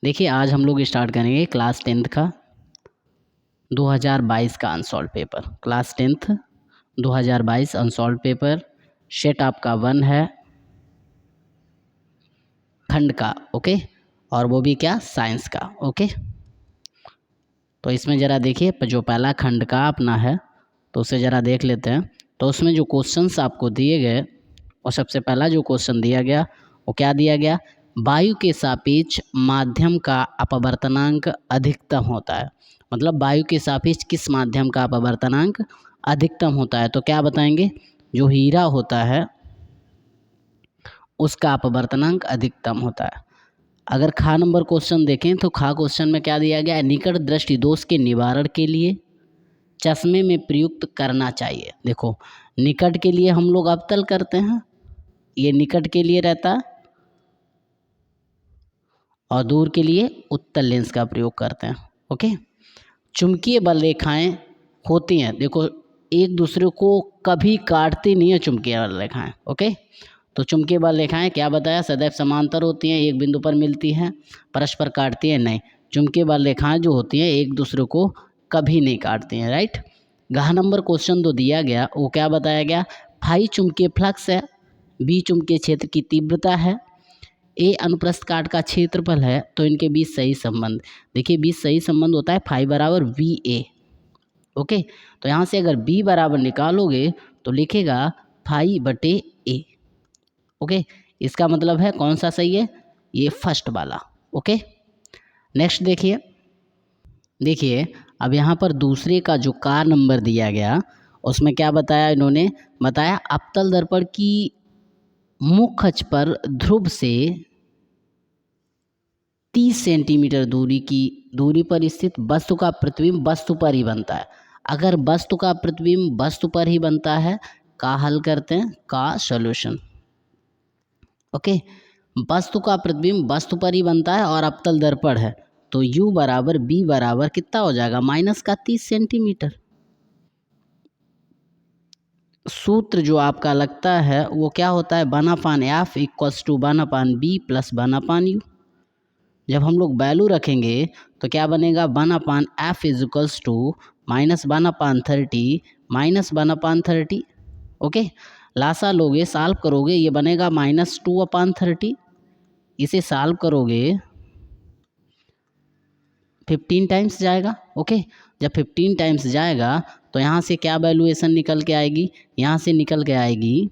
देखिए आज हम लोग स्टार्ट करेंगे क्लास 10th का 2022 का unsolved paper. Class 10th 2022 unsolved paper. Set आपका 1 है खंड का, ओके, और वो भी क्या, साइंस का, ओके। तो इसमें ज़रा देखिए जो पहला खंड का अपना है तो उसे ज़रा देख लेते हैं। तो उसमें जो क्वेश्चंस आपको दिए गए और सबसे पहला जो क्वेश्चन दिया गया वो क्या दिया गया, वायु के सापेक्ष माध्यम का अपवर्तनांक अधिकतम होता है। मतलब वायु के सापेक्ष किस माध्यम का अपवर्तनांक अधिकतम होता है। तो क्या बताएंगे, जो हीरा होता है उसका अपवर्तनांक अधिकतम होता है। अगर खा नंबर क्वेश्चन देखें तो खा क्वेश्चन में क्या दिया गया है, निकट दृष्टि दोष के निवारण के लिए चश्मे में प्रयुक्त करना चाहिए। देखो निकट के लिए हम लोग अवतल करते हैं, ये निकट के लिए रहता है, और दूर के लिए उत्तल लेंस का प्रयोग करते हैं, ओके। चुंबकीय बल रेखाएं होती हैं, देखो एक दूसरे को कभी काटती नहीं है चुंबकीय बल रेखाएं, ओके। तो चुंबकीय बल रेखाएं क्या बताया, सदैव समांतर होती हैं, एक बिंदु पर मिलती हैं, परस्पर काटती हैं नहीं। चुंबकीय बल रेखाएं जो होती हैं एक दूसरे को कभी नहीं काटती हैं, राइट। घ नंबर क्वेश्चन जो दिया गया वो क्या बताया गया, फाई चुंबकीय फ्लक्स है, बी चुंबकीय क्षेत्र की तीव्रता है, ए अनुप्रस्थ काट का क्षेत्रफल है, तो इनके बीच सही संबंध। देखिए बीच सही संबंध होता है फाई बराबर वी ए, ओके। तो यहाँ से अगर बी बराबर निकालोगे तो लिखेगा फाई बटे ए, ओके। इसका मतलब है कौन सा सही है, ये फर्स्ट वाला, ओके। नेक्स्ट देखिए, देखिए अब यहाँ पर दूसरे का जो का नंबर दिया गया उसमें क्या बताया इन्होंने, बताया अवतल दर्पण की मुख्य अक्ष पर ध्रुव से 30 सेंटीमीटर दूरी पर स्थित वस्तु का प्रतिबिंब वस्तु पर ही बनता है। अगर वस्तु का प्रतिबिंब वस्तु पर ही बनता है का हल करते हैं, का सॉल्यूशन, ओके। वस्तु का प्रतिबिंब वस्तु पर ही बनता है और अवतल दर्पण है, तो u बराबर b बराबर कितना हो जाएगा, माइनस का 30 सेंटीमीटर। सूत्र जो आपका लगता है वो क्या होता है, 1/f equals to 1/b plus 1/u। जब हम लोग वैल्यू रखेंगे तो क्या बनेगा, 1/f is equals to minus 1/30 minus 1/30, okay. लासा लोगे सॉल्व करोगे ये बनेगा -2/30, इसे सॉल्व करोगे 15 टाइम्स जाएगा, ओके। जब 15 टाइम्स जाएगा तो यहाँ से क्या वैल्यूएशन निकल के आएगी, यहाँ से निकल के आएगी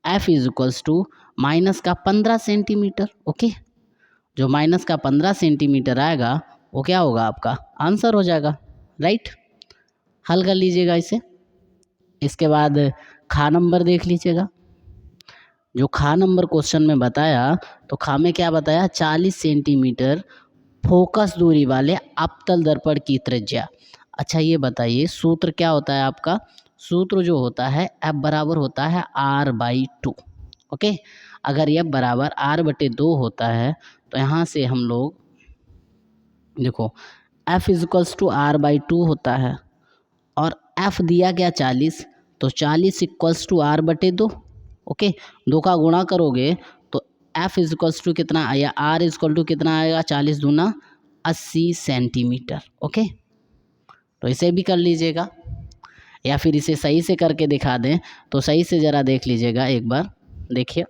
f is equals to minus का 15 सेंटीमीटर, ओके। जो माइनस का 15 सेंटीमीटर आएगा वो क्या होगा, आपका आंसर हो जाएगा, राइट। हल कर लीजिएगा इसे। इसके बाद खा नंबर देख लीजिएगा, जो खा नंबर क्वेश्चन में बताया तो खा में क्या बताया, 40 सेंटीमीटर फोकस दूरी वाले अवतल दर्पण की त्रिज्या। अच्छा ये बताइए सूत्र क्या होता है आपका, सूत्र जो होता है F बराबर होता है R/2, ओके। अगर F बराबर R/2 होता है तो यहाँ से हम लोग देखो F is equals to R/2 होता है और F दिया गया 40, तो 40 इक्वल्स टू R/2, ओके। 2 का गुणा करोगे तो F इज इक्वल्स टू कितना या R इज इक्वल टू कितना आएगा, 40 दूना 80 सेंटीमीटर, ओके। तो इसे भी कर लीजिएगा या फिर इसे सही से करके दिखा दें तो सही से ज़रा देख लीजिएगा एक बार। देखिए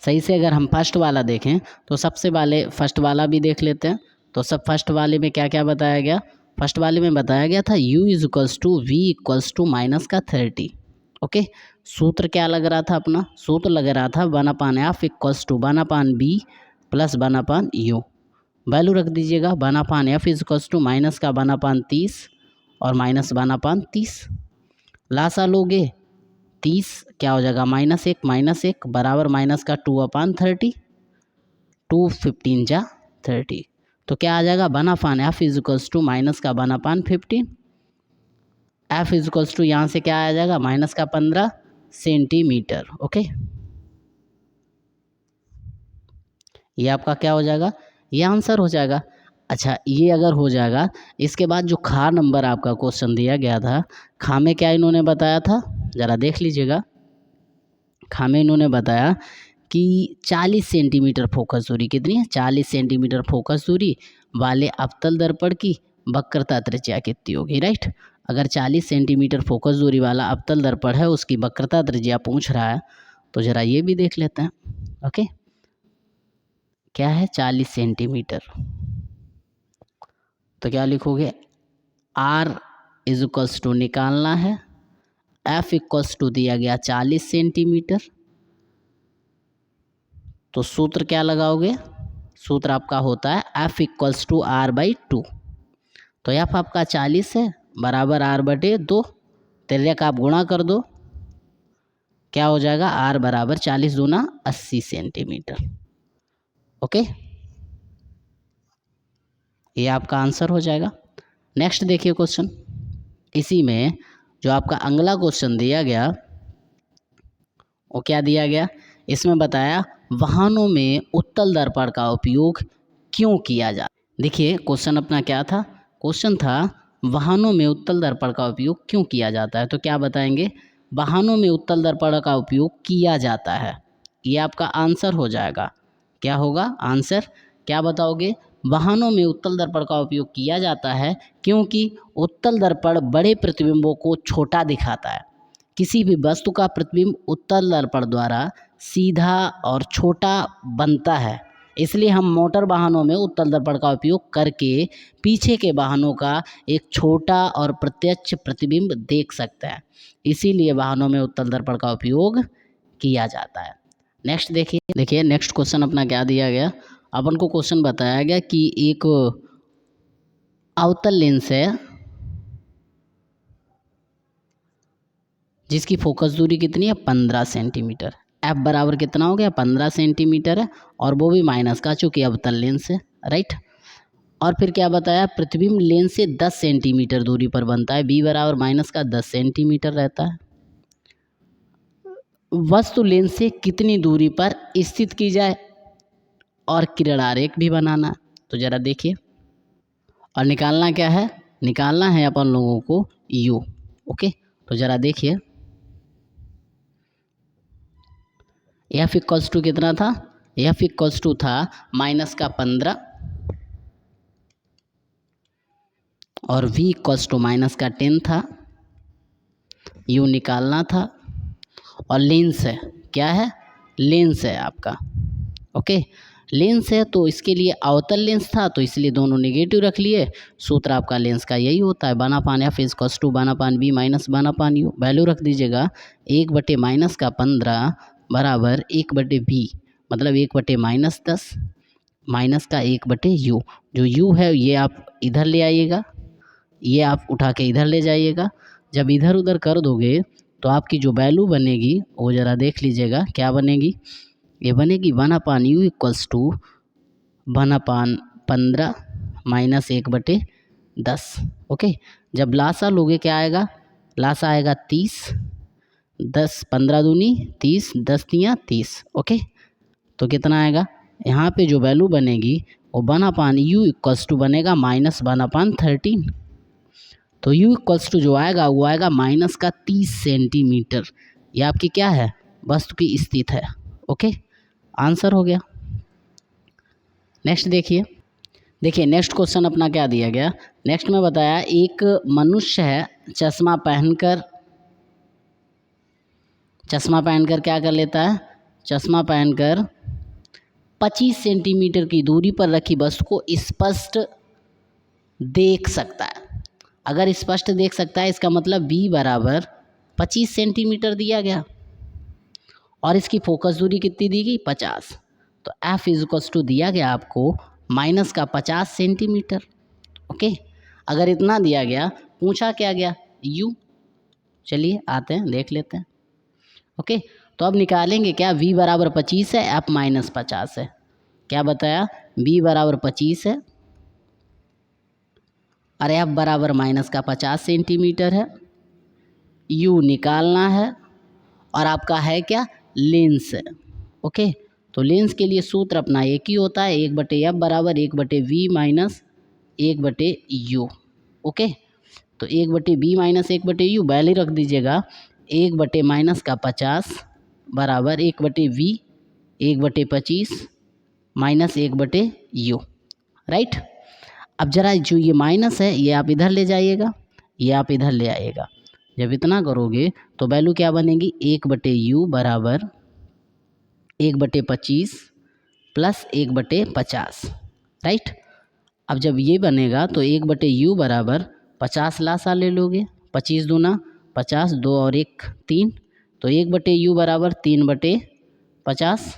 सही से अगर हम फर्स्ट वाला देखें तो सबसे वाले फर्स्ट वाला भी देख लेते हैं। तो सब फर्स्ट वाले में क्या क्या बताया गया, फर्स्ट वाले में बताया गया था u is equals to v equals to minus का 30, ओके। सूत्र क्या लग रहा था, अपना सूत्र लग रहा था 1/f equals to 1/b plus 1/u। Value रख दीजिएगा 1/f is equals to minus का 1/30 और माइनस 1/30। लासा लोगे 30 क्या हो जाएगा, -1 बराबर माइनस का 2/30, 2 15 जा 30, तो क्या आ जाएगा 1/f is equals to minus का 1/15, f इज इक्वल्स टू यहाँ से क्या आ जाएगा, माइनस का 15 सेंटीमीटर, ओके। ये आपका क्या हो जाएगा, ये आंसर हो जाएगा। अच्छा ये अगर हो जाएगा, इसके बाद जो खा नंबर आपका क्वेश्चन दिया गया था, खा में क्या इन्होंने बताया था ज़रा देख लीजिएगा। खा में इन्होंने बताया कि 40 सेंटीमीटर फोकस दूरी, कितनी है 40 सेंटीमीटर फोकस दूरी वाले अवतल दर्पण की वक्रता त्रिज्या कितनी होगी, राइट। अगर 40 सेंटीमीटर फोकस दूरी वाला अवतल दर्पण है उसकी वक्रता त्रिज्या पूछ रहा है तो ज़रा ये भी देख लेते हैं। ओके, क्या है 40 सेंटीमीटर, तो क्या लिखोगे, R इज इक्वल्स टू निकालना है, F इक्वल्स टू दिया गया 40 सेंटीमीटर, तो सूत्र क्या लगाओगे, सूत्र आपका होता है F इक्वल्स टू R/2। तो F आपका 40 है बराबर R/2, त्रिज्या का आप गुणा कर दो, क्या हो जाएगा, R बराबर 40 दूना 80 सेंटीमीटर। ओके, ये आपका आंसर हो जाएगा। नेक्स्ट देखिए क्वेश्चन, इसी में जो आपका अगला क्वेश्चन दिया गया वो क्या दिया गया, इसमें बताया वाहनों में उत्तल दर्पण का उपयोग क्यों किया जाता। देखिए क्वेश्चन अपना क्या था, क्वेश्चन था वाहनों में उत्तल दर्पण का उपयोग क्यों किया जाता है, तो क्या बताएंगे, वाहनों में उत्तल दर्पण का उपयोग किया जाता है, ये आपका आंसर हो जाएगा। क्या होगा आंसर, क्या बताओगे, वाहनों में उत्तल दर्पण का उपयोग किया जाता है क्योंकि उत्तल दर्पण बड़े प्रतिबिंबों को छोटा दिखाता है। किसी भी वस्तु का प्रतिबिंब उत्तल दर्पण द्वारा सीधा और छोटा बनता है, इसलिए हम मोटर वाहनों में उत्तल दर्पण का उपयोग करके पीछे के वाहनों का एक छोटा और प्रत्यक्ष प्रतिबिंब देख सकते हैं, इसीलिए वाहनों में उत्तल दर्पण का उपयोग किया जाता है। नेक्स्ट देखिए नेक्स्ट क्वेश्चन अपना क्या दिया गया, अपन को क्वेश्चन बताया गया कि एक अवतल लेंस है जिसकी फोकस दूरी कितनी है 15 सेंटीमीटर, एफ बराबर कितना हो गया 15 सेंटीमीटर है, और वो भी माइनस का चूँकि अवतल लेंस है, राइट। और फिर क्या बताया, प्रतिबिंब लेंस से 10 सेंटीमीटर दूरी पर बनता है, बी बराबर माइनस का 10 सेंटीमीटर रहता है। वस्तु लेंस से कितनी दूरी पर स्थित की जाए और किरण आरेख भी बनाना, तो ज़रा देखिए, और निकालना क्या है, निकालना है अपन लोगों को यू। ओके, तो ज़रा देखिए एफ इक्वल्स टू कितना था, एफ इक्वल्स टू था माइनस का 15 और v इक्वल्स टू माइनस का 10 था, यू निकालना था, और लेंस है, क्या है, लेंस है आपका। ओके, लेंस है तो इसके लिए अवतल लेंस था तो इसलिए दोनों नेगेटिव रख लिए, सूत्र आपका लेंस का यही होता है, बनापान एफ इक्वल्स टू बनापान बी माइनस बनापान यू, वैल्यू रख दीजिएगा 1/माइनस का 15 बराबर 1/b, मतलब 1/-10 माइनस का 1/u, जो u है ये आप इधर ले आइएगा, ये आप उठा के इधर ले जाइएगा, जब इधर उधर कर दोगे तो आपकी जो वैल्यू बनेगी वो ज़रा देख लीजिएगा, क्या बनेगी, ये बनेगी 1/u equals to 1/15 minus 1/10। Okay, जब लासा लोगे क्या आएगा, लासा आएगा 30, 10 15 दूनी 30, 10 तियाँ 30। ओके, तो कितना आएगा, यहाँ पे जो वैल्यू बनेगी वो 1/u इक्वल्स टू बनेगा -1/13, तो u इक्वल्स टू जो आएगा वो आएगा माइनस का 30 सेंटीमीटर, ये आपकी क्या है, वस्तु की स्थिति है। ओके, आंसर हो गया। नेक्स्ट देखिए नेक्स्ट क्वेश्चन अपना क्या दिया गया, नेक्स्ट में बताया एक मनुष्य है चश्मा पहनकर क्या कर लेता है, चश्मा पहनकर 25 सेंटीमीटर की दूरी पर रखी वस्तु को स्पष्ट देख सकता है। अगर स्पष्ट देख सकता है इसका मतलब b बराबर 25 सेंटीमीटर दिया गया और इसकी फोकस दूरी कितनी दी गई 50, तो f इज इक्वल्स टू दिया गया आपको माइनस का 50 सेंटीमीटर। ओके, अगर इतना दिया गया, पूछा क्या गया u, चलिए आते हैं देख लेते हैं। ओके, तो अब निकालेंगे क्या, v बराबर 25 है, f माइनस 50 है, क्या बताया b बराबर 25 है और f बराबर माइनस का 50 सेंटीमीटर है, u निकालना है और आपका है क्या, लेंस है। ओके, तो लेंस के लिए सूत्र अपना एक ही होता है, 1/f बराबर 1/v माइनस 1/u। ओके, तो 1/b माइनस 1/u वैल्यू रख दीजिएगा, 1/-50 बराबर 1/v 1/25 माइनस 1/u, राइट। अब जरा जो ये माइनस है ये आप इधर ले जाइएगा, ये आप इधर ले आइएगा। जब इतना करोगे तो वैल्यू क्या बनेगी, 1/u बराबर 1/25 प्लस 1/50, राइट। अब जब ये बनेगा तो 1/u बराबर 50 लासा ले लोगे, 25 दूना 50, 2 और 1 3, तो 1/u बराबर 3/50,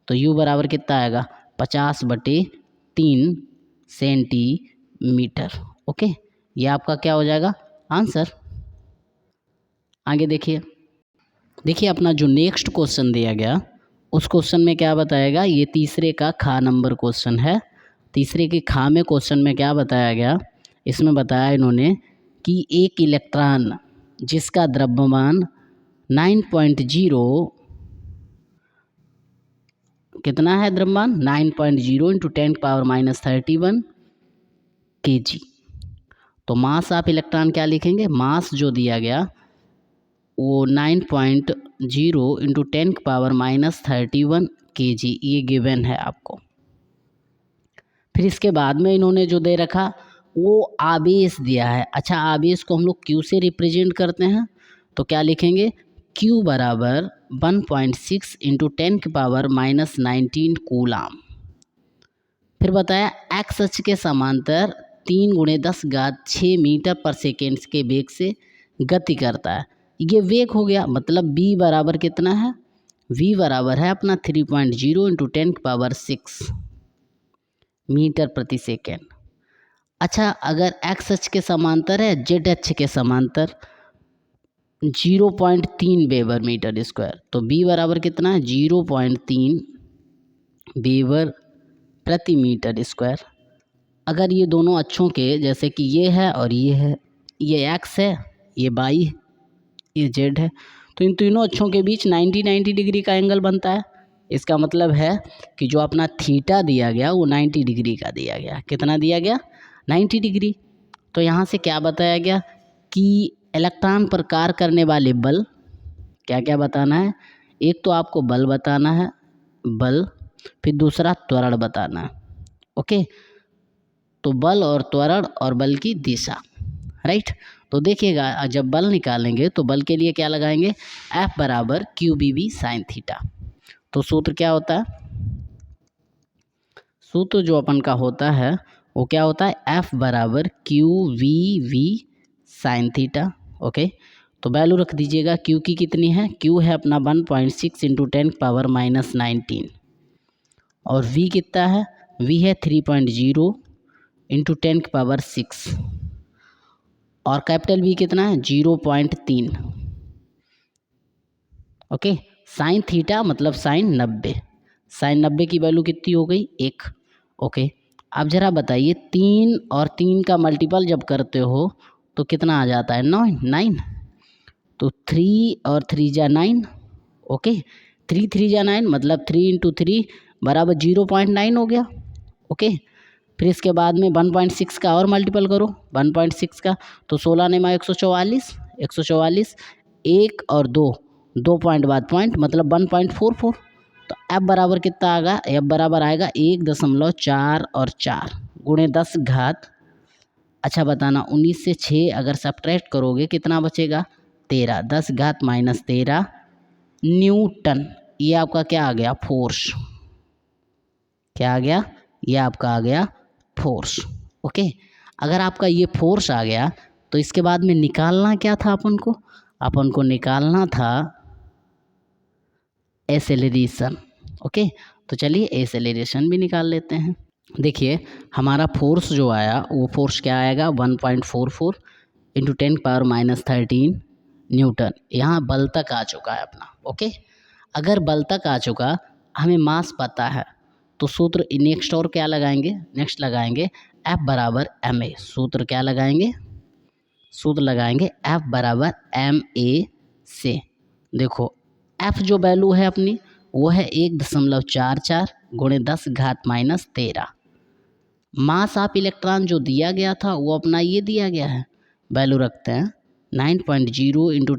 तो u बराबर कितना आएगा 50/3 सेंटीमीटर। ओके, ये आपका क्या हो जाएगा आंसर। आगे देखिए अपना जो नेक्स्ट क्वेश्चन दिया गया उस क्वेश्चन में क्या बताएगा, ये तीसरे का खा नंबर क्वेश्चन है। तीसरे के खा में क्वेश्चन में क्या बताया गया, इसमें बताया इन्होंने कि एक इलेक्ट्रॉन जिसका द्रव्यमान 9.0 कितना है, द्रव्यमान 9.0 × 10⁻³ kg। तो मास आप इलेक्ट्रॉन क्या लिखेंगे, मास जो दिया गया वो 9.0 × 10⁻³ kg, ये गिवन है आपको। फिर इसके बाद में इन्होंने जो दे रखा वो आवेश दिया है। अच्छा, आवेश को हम लोग क्यू से रिप्रेजेंट करते हैं, तो क्या लिखेंगे, Q बराबर 1.6 × 10⁻⁻19 कूलाम। फिर बताया एक्स अक्ष के समांतर 3 × 10⁻6 मीटर पर सेकेंड के वेग से गति करता है। ये वेग हो गया, मतलब v बराबर कितना है, v बराबर है अपना 3.0 × 10⁻6 मीटर प्रति सेकेंड। अच्छा, अगर एक्स अक्ष के समांतर है, जेड अक्ष के समांतर 0.3 वेबर मीटर स्क्वायर, तो b बराबर कितना है 0.3 वेबर प्रति मीटर स्क्वायर। अगर ये दोनों अक्षों के, जैसे कि ये है और ये है, ये x है, ये y, ये z है, तो इन तीनों अक्षों के बीच 90 डिग्री का एंगल बनता है। इसका मतलब है कि जो अपना थीटा दिया गया वो 90 डिग्री का दिया गया। कितना दिया गया, 90 डिग्री। तो यहाँ से क्या बताया गया कि इलेक्ट्रॉन पर कार्य करने वाले बल, क्या क्या बताना है, एक तो आपको बल बताना है, बल, फिर दूसरा त्वरण बताना है। ओके, तो बल और त्वरण और बल की दिशा, राइट। तो देखिएगा जब बल निकालेंगे तो बल के लिए क्या लगाएंगे, F बराबर QBV sin थीटा। तो सूत्र क्या होता है, सूत्र जो अपन का होता है वो क्या होता है, F बराबर QVV sin थीटा। ओके, तो वैल्यू रख दीजिएगा, Q की कितनी है, Q है अपना 1.6 × 10⁻⁻19 और V कितना है, V है 3.0 × 10⁻6 और कैपिटल V कितना है 0.3। ओके, साइन थीटा मतलब साइन 90, साइन 90 की वैल्यू कितनी हो गई 1। ओके, अब ज़रा बताइए 3 और 3 का मल्टीपल जब करते हो तो कितना आ जाता है 9, तो 3 और 3 जा 9। ओके, 3 3 जा 9 मतलब 3 × 3 बराबर 0.9 हो गया। ओके, फिर इसके बाद में 1.6 का और मल्टीपल करो, 1.6 का तो 16 ने 144, 144, 1 और 2, 2 पॉइंट बाद पॉइंट मतलब 1.44। तो F बराबर कितना आएगा, F बराबर आएगा 1.4 और 4 गुणे 10 घात, अच्छा बताना 19 से 6 अगर सब्ट्रैक्ट करोगे कितना बचेगा 13, 10 घात -13 न्यूटन। ये आपका क्या आ गया, फोर्स। क्या आ गया, ये आपका आ गया फोर्स। ओके, अगर आपका ये फोर्स आ गया तो इसके बाद में निकालना क्या था अपन को निकालना था एक्सेलरेशन। ओके, तो चलिए एक्सेलरेशन भी निकाल लेते हैं। देखिए हमारा फोर्स जो आया वो फोर्स क्या आएगा 1.44 × 10⁻13 न्यूटन। यहाँ बल तक आ चुका है अपना। ओके, अगर बल तक आ चुका, हमें मास पता है, तो सूत्र नेक्स्ट और क्या लगाएंगे, नेक्स्ट लगाएंगे F बराबर ma। सूत्र क्या लगाएंगे, सूत्र लगाएंगे F बराबर ma से। देखो F जो वैल्यू है अपनी वो है 1.44 गुणे 10 घात -13। मास ऑफ इलेक्ट्रॉन जो दिया गया था वो अपना ये दिया गया है, वैल्यू रखते हैं 9.0 ×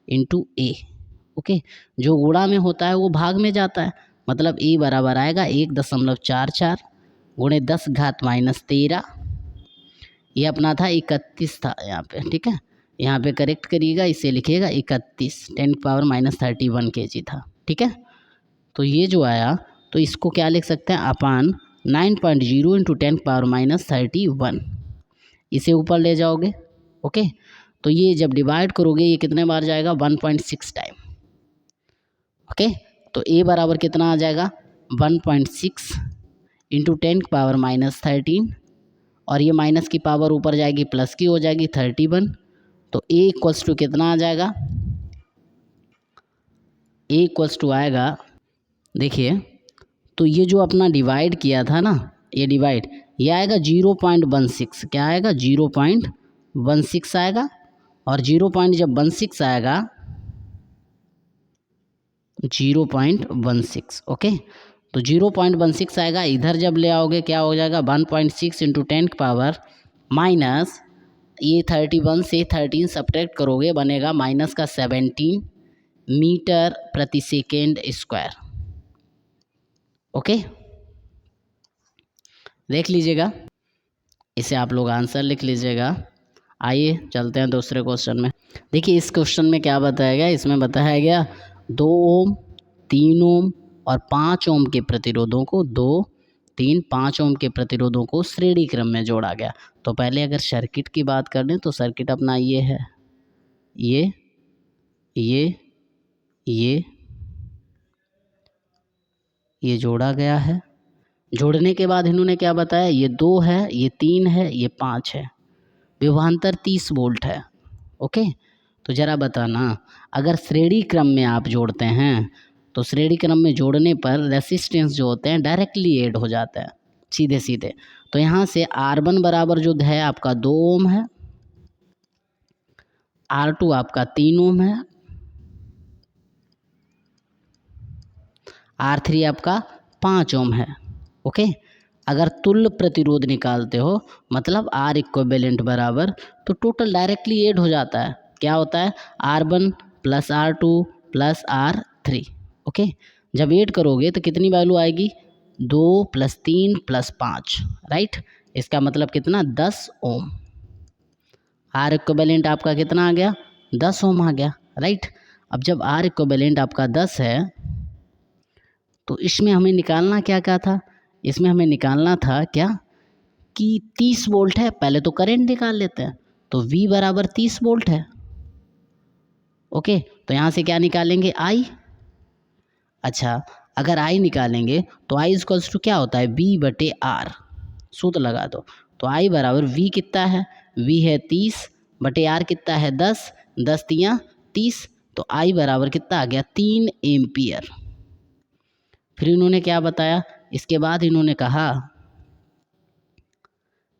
10⁻³ A। ओके, जो गुणा में होता है वो भाग में जाता है, मतलब ए बराबर आएगा 1.44 गुणे 10 घात -13। ये अपना था 31 था यहाँ पे, ठीक है, यहाँ पे करेक्ट करिएगा, इसे लिखिएगा 31 10⁻³ kg था, ठीक है। तो ये जो आया तो इसको क्या लिख सकते हैं अपान 9.0 × 10⁻³ इसे ऊपर ले जाओगे, ओके। तो ये जब डिवाइड करोगे ये कितने बार जाएगा 1.6 टाइम, ओके। तो ए बराबर कितना आ जाएगा 1.6 × 10⁻13 और ये माइनस की पावर ऊपर जाएगी प्लस की हो जाएगी 31। तो ए इक्वल्स टू कितना आ जाएगा, ए इक्वल्स टू आएगा, देखिए तो ये जो अपना डिवाइड किया था ना, ये डिवाइड ये आएगा 0.16, क्या आएगा 0.16 आएगा, और 0.16 आएगा 0.16, ओके। तो 0.16 आएगा, इधर जब ले आओगे क्या हो जाएगा 1.6 × 10⁻, ये 31 से 13 सब्ट्रैक्ट करोगे बनेगा -17 मीटर प्रति सेकेंड स्क्वायर, ओके। देख लीजिएगा, इसे आप लोग आंसर लिख लीजिएगा। आइए चलते हैं दूसरे क्वेश्चन में। देखिए इस क्वेश्चन में क्या बताया गया, इसमें बताया गया 2 ओम 3 ओम और 5 ओम के प्रतिरोधों को 2 3 5 ओम के प्रतिरोधों को श्रेणी क्रम में जोड़ा गया। तो पहले अगर सर्किट की बात कर लें तो सर्किट अपना ये है, ये जोड़ा गया है। जोड़ने के बाद इन्होंने क्या बताया, ये 2 है, ये 3 है, ये 5 है, विभवांतर 30 वोल्ट है, ओके। तो ज़रा बताना अगर श्रेणी क्रम में आप जोड़ते हैं तो श्रेणी क्रम में जोड़ने पर रेसिस्टेंस जो होते हैं डायरेक्टली ऐड हो जाते हैं सीधे सीधे। तो यहाँ से R1 बराबर जो है आपका 2 ओम है, R2 आपका 3 ओम है, R3 आपका 5 ओम है, ओके। अगर तुल्य प्रतिरोध निकालते हो मतलब R इक्विवेलेंट बराबर, तो टोटल डायरेक्टली ऐड हो जाता है, क्या होता है R1 + R2 + R3, ओके। जब ऐड करोगे तो कितनी वैल्यू आएगी 2 + 3 + 5, राइट। इसका मतलब कितना 10 ओम। R इक्विवेलेंट आपका कितना आ गया 10 ओम आ गया, राइट। अब जब R इक्विवेलेंट आपका 10 है तो इसमें हमें निकालना क्या क्या था, इसमें हमें निकालना था क्या कि 30 वोल्ट है, पहले तो करंट निकाल लेते हैं। तो V बराबर 30 वोल्ट है, ओके। तो यहाँ से क्या निकालेंगे I। अच्छा अगर I निकालेंगे तो I इक्वल्स टू क्या होता है V/R, सूत्र लगा दो। तो I बराबर V कितना है, V है 30/R कितना है 10, 10 × 30, तो I बराबर कितना आ गया 3 एम्पियर। फिर इन्होंने क्या बताया, इसके बाद इन्होंने कहा,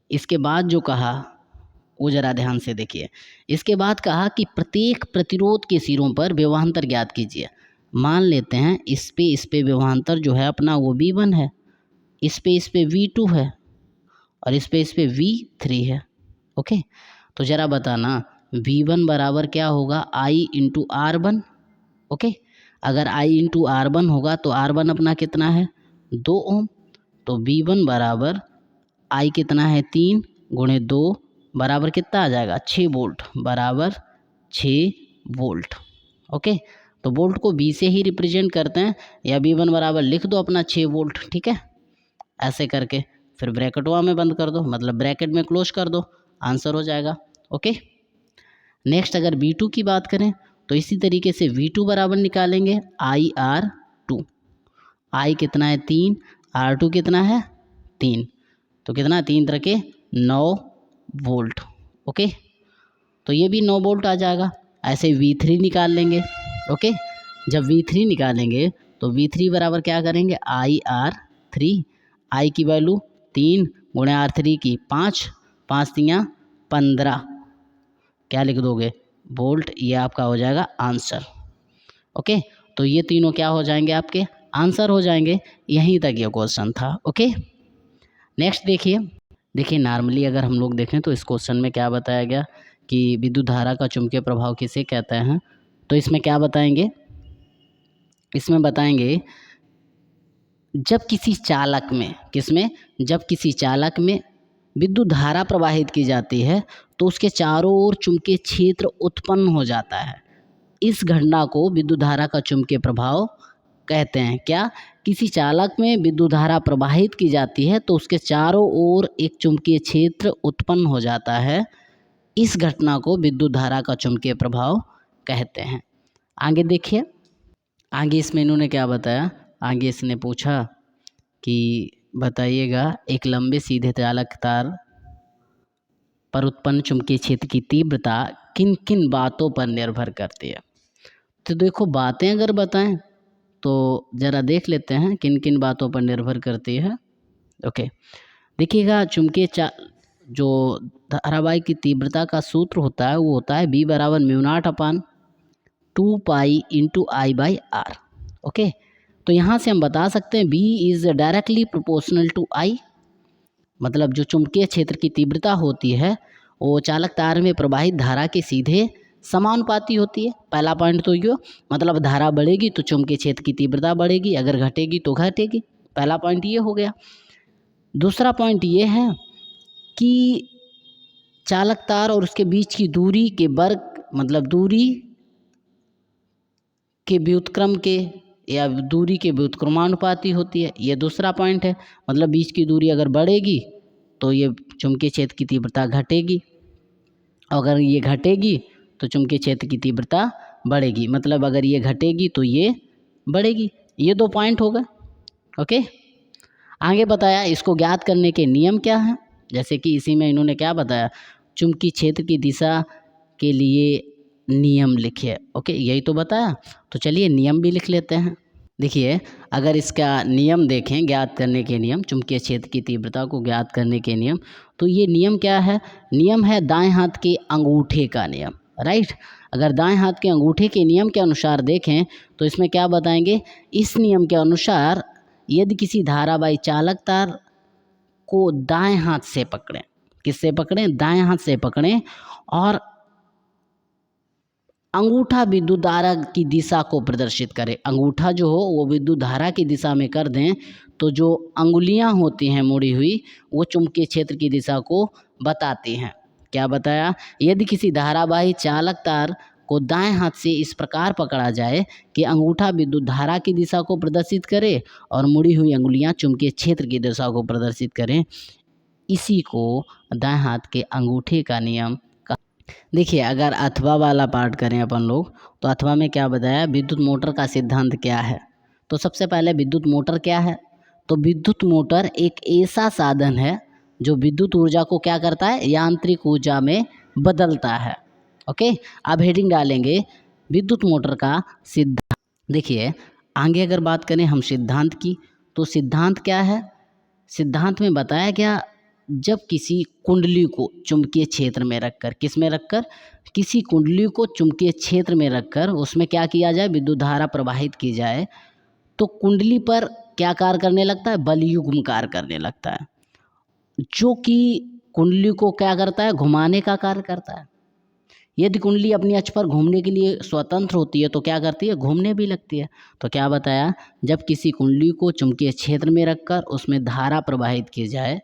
इसके बाद जो कहा वो ज़रा ध्यान से देखिए। इसके बाद कहा कि प्रत्येक प्रतिरोध के सिरों पर विभवांतर ज्ञात कीजिए। मान लेते हैं इस पे विभवांतर जो है अपना वो V1 है, इस पे V2 है और इस पे V3 है, ओके। तो ज़रा बताना V1 बराबर क्या होगा I × R1, ओके। अगर I × R1 होगा तो R1 अपना कितना है 2 ओम, तो V1 बराबर I कितना है 3 × 2 बराबर कितना आ जाएगा 6 वोल्ट, बराबर 6 वोल्ट, ओके। तो वोल्ट को V से ही रिप्रेजेंट करते हैं, या V1 बराबर लिख दो अपना 6 वोल्ट, ठीक है, ऐसे करके फिर ब्रैकेटवा में बंद कर दो, मतलब ब्रैकेट में क्लोज कर दो, आंसर हो जाएगा, ओके। नेक्स्ट अगर V2 की बात करें तो इसी तरीके से V2 बराबर निकालेंगे IR2, I कितना है 3, R2 कितना है 3, तो कितना 3 तरह के 9 वोल्ट, ओके। तो ये भी 9 वोल्ट आ जाएगा। ऐसे V3 निकाल लेंगे, ओके। जब V3 निकालेंगे तो V3 बराबर क्या करेंगे IR3, I की वैल्यू 3 × R3 की 5, 5 × 15, क्या लिख दोगे वोल्ट, ये आपका हो जाएगा आंसर, ओके। तो ये तीनों क्या हो जाएंगे आपके आंसर हो जाएंगे। यहीं तक ये क्वेश्चन था, ओके। नेक्स्ट देखिए नॉर्मली अगर हम लोग देखें तो इस क्वेश्चन में क्या बताया गया कि विद्युत धारा का चुंबकीय प्रभाव किसे कहते हैं। तो इसमें क्या बताएंगे इसमें बताएंगे जब किसी चालक में जब किसी चालक में विद्युत धारा प्रवाहित की जाती है तो उसके चारों ओर चुंबकीय क्षेत्र उत्पन्न हो जाता है। इस घटना को विद्युत धारा का चुंबकीय प्रभाव कहते हैं। क्या? किसी चालक में विद्युत धारा प्रवाहित की जाती है तो उसके चारों ओर एक चुंबकीय क्षेत्र उत्पन्न हो जाता है। इस घटना को विद्युत धारा का चुंबकीय प्रभाव कहते हैं। आगे देखिए, आगे इसमें इन्होंने क्या बताया। आगे इसने पूछा कि बताइएगा एक लंबे सीधे चालक तार पर उत्पन्न चुंबकीय क्षेत्र की तीव्रता किन किन बातों पर निर्भर करती है। तो देखो, बातें अगर बताएं तो ज़रा देख लेते हैं किन किन बातों पर निर्भर करती है। ओके, देखिएगा, जो धारावाहिक की तीव्रता का सूत्र होता है वो होता है B = μ0/2π × I/R। ओके, तो यहाँ से हम बता सकते हैं B is directly proportional to I, मतलब जो चुंबकीय क्षेत्र की तीव्रता होती है वो चालक तार में प्रवाहित धारा के सीधे समानुपाती होती है। पहला पॉइंट तो ये, मतलब धारा बढ़ेगी तो चुंबकीय क्षेत्र की तीव्रता बढ़ेगी, अगर घटेगी तो घटेगी। पहला पॉइंट ये हो गया। दूसरा पॉइंट ये है कि चालक तार और उसके बीच की दूरी के वर्ग, मतलब दूरी के व्युत्क्रम के या दूरी के व्युत्क्रमानुपाती होती है। ये दूसरा पॉइंट है, मतलब बीच की दूरी अगर बढ़ेगी तो ये चुंबकीय क्षेत्र की तीव्रता घटेगी, अगर ये घटेगी तो चुंबकीय क्षेत्र की तीव्रता बढ़ेगी, मतलब अगर ये घटेगी तो ये बढ़ेगी। ये 2 पॉइंट हो गए। ओके, आगे बताया इसको ज्ञात करने के नियम क्या हैं। जैसे कि इसी में इन्होंने क्या बताया, चुंबकीय क्षेत्र की दिशा के लिए नियम लिखिए। ओके, यही तो बताया, तो चलिए नियम भी लिख लेते हैं। देखिए, अगर इसका नियम देखें, ज्ञात करने के नियम, चुंबकीय क्षेत्र की तीव्रता को ज्ञात करने के नियम, तो ये नियम क्या है। नियम है दाएं हाथ के अंगूठे का नियम, राइट। अगर दाएं हाथ के अंगूठे के नियम के अनुसार देखें तो इसमें क्या बताएंगे, इस नियम के अनुसार यदि किसी धारावाही चालक तार को दाएं हाथ से पकड़ें, किससे पकड़ें, दाएं हाथ से पकड़ें, और अंगूठा विद्युत धारा की दिशा को प्रदर्शित करें, अंगूठा जो हो वो विद्युत धारा की दिशा में कर दें, तो जो अंगुलियां होती हैं मुड़ी हुई वो चुंबकीय क्षेत्र की दिशा को बताती हैं। क्या बताया, यदि किसी धारावाही चालक तार को दाएं हाथ से इस प्रकार पकड़ा जाए कि अंगूठा विद्युत धारा की दिशा को प्रदर्शित करे और मुड़ी हुई अंगुलियां चुंबकीय क्षेत्र की दिशा को प्रदर्शित करें, इसी को दाएं हाथ के अंगूठे का नियम। देखिए, अगर अथवा वाला पार्ट करें अपन लोग, तो अथवा में क्या बताया, विद्युत मोटर का सिद्धांत क्या है। तो सबसे पहले विद्युत मोटर क्या है, तो विद्युत मोटर एक ऐसा साधन है जो विद्युत ऊर्जा को क्या करता है, यांत्रिक ऊर्जा में बदलता है। ओके, अब हेडिंग डालेंगे विद्युत मोटर का सिद्धांत। देखिए, आगे अगर बात करें हम सिद्धांत की, तो सिद्धांत क्या है, सिद्धांत में बताया गया जब किसी कुंडली को चुंबकीय क्षेत्र में रखकर, किस में रखकर, किसी कुंडली को चुंबकीय क्षेत्र में रखकर उसमें क्या किया जाए, विद्युत धारा प्रवाहित की जाए, तो कुंडली पर क्या कार्य करने लगता है, बलयुग्म कार्य करने लगता है, जो कि कुंडली को क्या करता है, घुमाने का कार्य करता है। यदि कुंडली अपनी अक्ष पर घूमने के लिए स्वतंत्र होती है तो क्या करती है, घूमने भी लगती है। तो क्या बताया, जब किसी कुंडली को चुंबकीय क्षेत्र में रखकर उसमें धारा प्रवाहित की जाए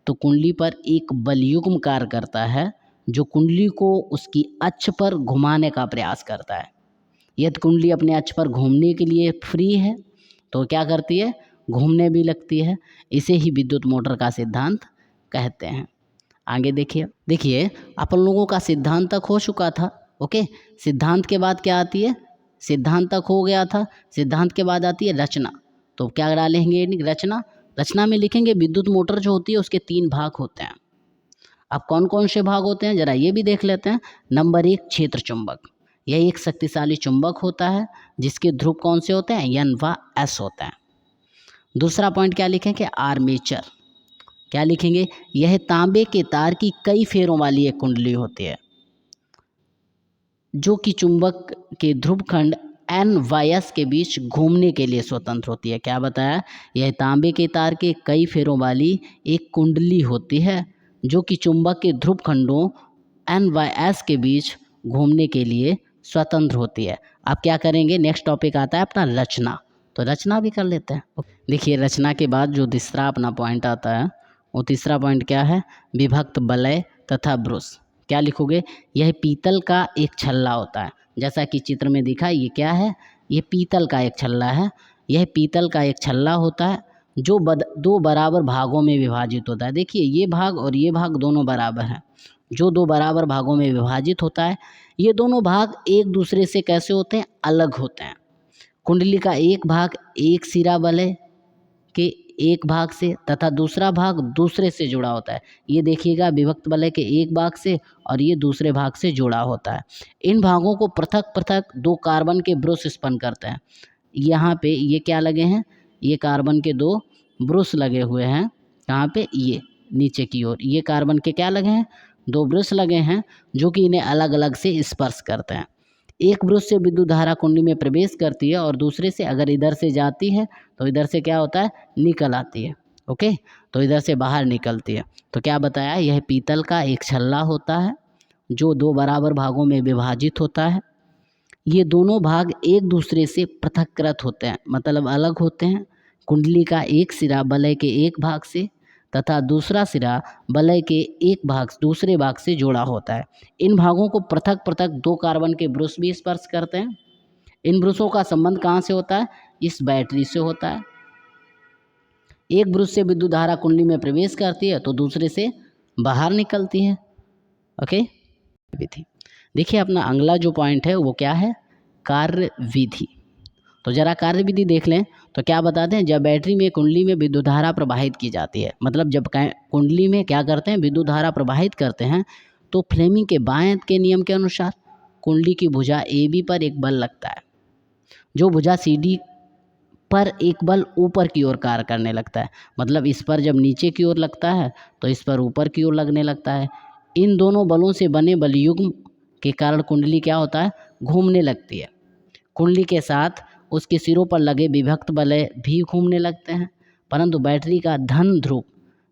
तो कुंडली पर एक बलयुग्म कार्य करता है जो कुंडली को उसकी अक्ष पर घुमाने का प्रयास करता है। यदि कुंडली अपने अक्ष पर घूमने के लिए फ्री है तो क्या करती है, घूमने भी लगती है। इसे ही विद्युत मोटर का सिद्धांत कहते हैं। आगे देखिए अपन लोगों का सिद्धांत तक हो चुका था। ओके, सिद्धांत के बाद क्या आती है, सिद्धांत तक हो गया था, सिद्धांत के बाद आती है रचना। तो क्या डालेंगे, रचना। रचना में लिखेंगे विद्युत मोटर जो होती है उसके 3 भाग होते हैं। अब कौन कौन से भाग होते हैं जरा ये भी देख लेते हैं। नंबर 1, क्षेत्र चुंबक। यह एक शक्तिशाली चुंबक होता है जिसके ध्रुव कौन से होते हैं, N व S होते हैं। दूसरा पॉइंट क्या लिखेंगे, आर्मेचर। क्या लिखेंगे, यह तांबे के तार की कई फेरों वाली एक कुंडली होती है जो कि चुंबक के ध्रुव खंड N व S के बीच घूमने के लिए स्वतंत्र होती है। क्या बताया, यह तांबे के तार के कई फेरों वाली एक कुंडली होती है जो कि चुंबक के ध्रुव खंडों N व S के बीच घूमने के लिए स्वतंत्र होती है। अब क्या करेंगे, नेक्स्ट टॉपिक आता है अपना रचना, तो रचना भी कर लेते हैं। देखिए रचना के बाद जो तीसरा अपना पॉइंट आता है, वो तीसरा पॉइंट क्या है, विभक्त वलय तथा ब्रुश। क्या लिखोगे, यह पीतल का एक छल्ला होता है, जैसा कि चित्र में दिखा, ये क्या है, ये पीतल का एक छल्ला है। यह पीतल का एक छल्ला होता है जो दो बराबर भागों में विभाजित होता है। देखिए ये भाग और ये भाग दोनों बराबर हैं, जो दो बराबर भागों में विभाजित होता है। ये दोनों भाग एक दूसरे से कैसे होते हैं, अलग होते हैं। कुंडली का एक भाग एक सिरा वलय के एक भाग से तथा दूसरा भाग दूसरे से जुड़ा होता है। ये देखिएगा विभक्त वलय के एक भाग से और ये दूसरे भाग से जुड़ा होता है। इन भागों को पृथक पृथक दो कार्बन के ब्रुश स्पन करते हैं। यहाँ पे ये क्या लगे हैं, ये कार्बन के दो ब्रुश लगे हुए हैं। कहाँ पे, ये नीचे की ओर ये कार्बन के क्या लगे हैं, दो ब्रुश लगे हैं, जो कि इन्हें अलग अलग से स्पर्श करते हैं। एक ब्रुश से विद्युत धारा कुंडली में प्रवेश करती है और दूसरे से अगर इधर से जाती है तो इधर से क्या होता है, निकल आती है। ओके, तो इधर से बाहर निकलती है। तो क्या बताया, यह पीतल का एक छल्ला होता है जो दो बराबर भागों में विभाजित होता है। ये दोनों भाग एक दूसरे से पृथक्कृत होते हैं, मतलब अलग होते हैं। कुंडली का एक सिरा वलय के एक भाग से तथा दूसरा सिरा वलय के एक भाग दूसरे भाग से जुड़ा होता है। इन भागों को पृथक पृथक दो कार्बन के ब्रुश भी स्पर्श करते हैं। इन ब्रुशों का संबंध कहाँ से होता है, इस बैटरी से होता है। एक ब्रुश से विद्युत धारा कुंडली में प्रवेश करती है तो दूसरे से बाहर निकलती है। ओके, विधि। देखिए अपना अगला जो पॉइंट है वो क्या है, कार्य विधि। तो जरा कार्य विधि देख लें। तो क्या बताते हैं, जब बैटरी में कुंडली में विद्युत धारा प्रवाहित की जाती है, मतलब जब कुंडली में क्या करते हैं, विद्युत धारा प्रवाहित करते हैं, तो फ्लेमिंग के बाएं के नियम के अनुसार कुंडली की भुजा AB पर एक बल लगता है, जो भुजा CD पर एक बल ऊपर की ओर कार्य करने लगता है। मतलब इस पर जब नीचे की ओर लगता है तो इस पर ऊपर की ओर लगने लगता है। इन दोनों बलों से बने बलयुग्म के कारण कुंडली क्या होता है, घूमने लगती है। कुंडली के साथ उसके सिरों पर लगे विभक्त वलय भी घूमने लगते हैं, परंतु बैटरी का धन ध्रुव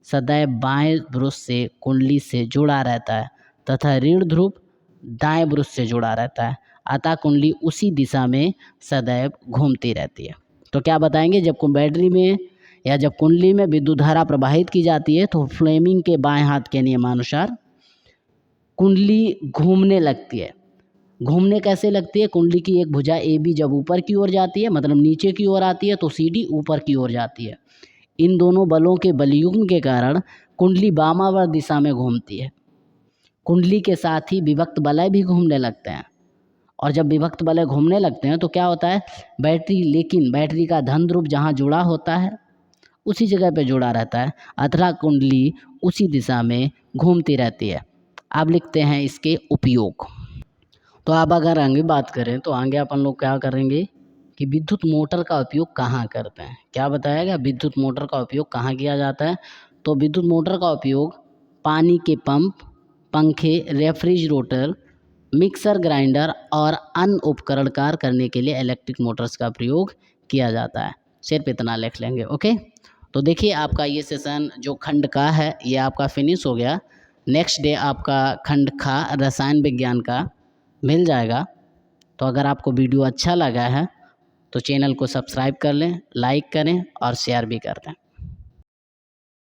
सदैव बाएं ब्रुश से कुंडली से जुड़ा रहता है तथा ऋण ध्रुव दाएं ब्रुश से जुड़ा रहता है। अतः कुंडली उसी दिशा में सदैव घूमती रहती है। तो क्या बताएंगे, जब बैटरी में या जब कुंडली में विद्युत धारा प्रवाहित की जाती है तो फ्लेमिंग के बाएं हाथ के नियमानुसार कुंडली घूमने लगती है। घूमने कैसे लगती है, कुंडली की एक भुजा AB जब ऊपर की ओर जाती है, मतलब नीचे की ओर आती है, तो CD ऊपर की ओर जाती है। इन दोनों बलों के बलयुग्म के कारण कुंडली वामावर्त दिशा में घूमती है। कुंडली के साथ ही विभक्त वलय भी घूमने लगते हैं, और जब विभक्त वलय घूमने लगते हैं तो क्या होता है, बैटरी का धन ध्रुव जहाँ जुड़ा होता है उसी जगह पे जुड़ा रहता है, अतः कुंडली उसी दिशा में घूमती रहती है। अब लिखते हैं इसके उपयोग। तो अब अगर आगे बात करें तो आगे अपन लोग क्या करेंगे कि विद्युत मोटर का उपयोग कहाँ करते हैं। क्या बताया गया, विद्युत मोटर का उपयोग कहाँ किया जाता है। तो विद्युत मोटर का उपयोग पानी के पंप, पंखे, रेफ्रिजरेटर, मिक्सर ग्राइंडर और अन्य उपकरण कार्य करने के लिए इलेक्ट्रिक मोटर्स का प्रयोग किया जाता है। सिर्फ इतना लिख लेंगे। ओके, तो देखिए आपका ये सेशन जो खंड का है ये आपका फिनिश हो गया। नेक्स्ट डे आपका खंड खा रसायन विज्ञान का मिल जाएगा। तो अगर आपको वीडियो अच्छा लगा है तो चैनल को सब्सक्राइब कर लें, लाइक करें और शेयर भी कर दें।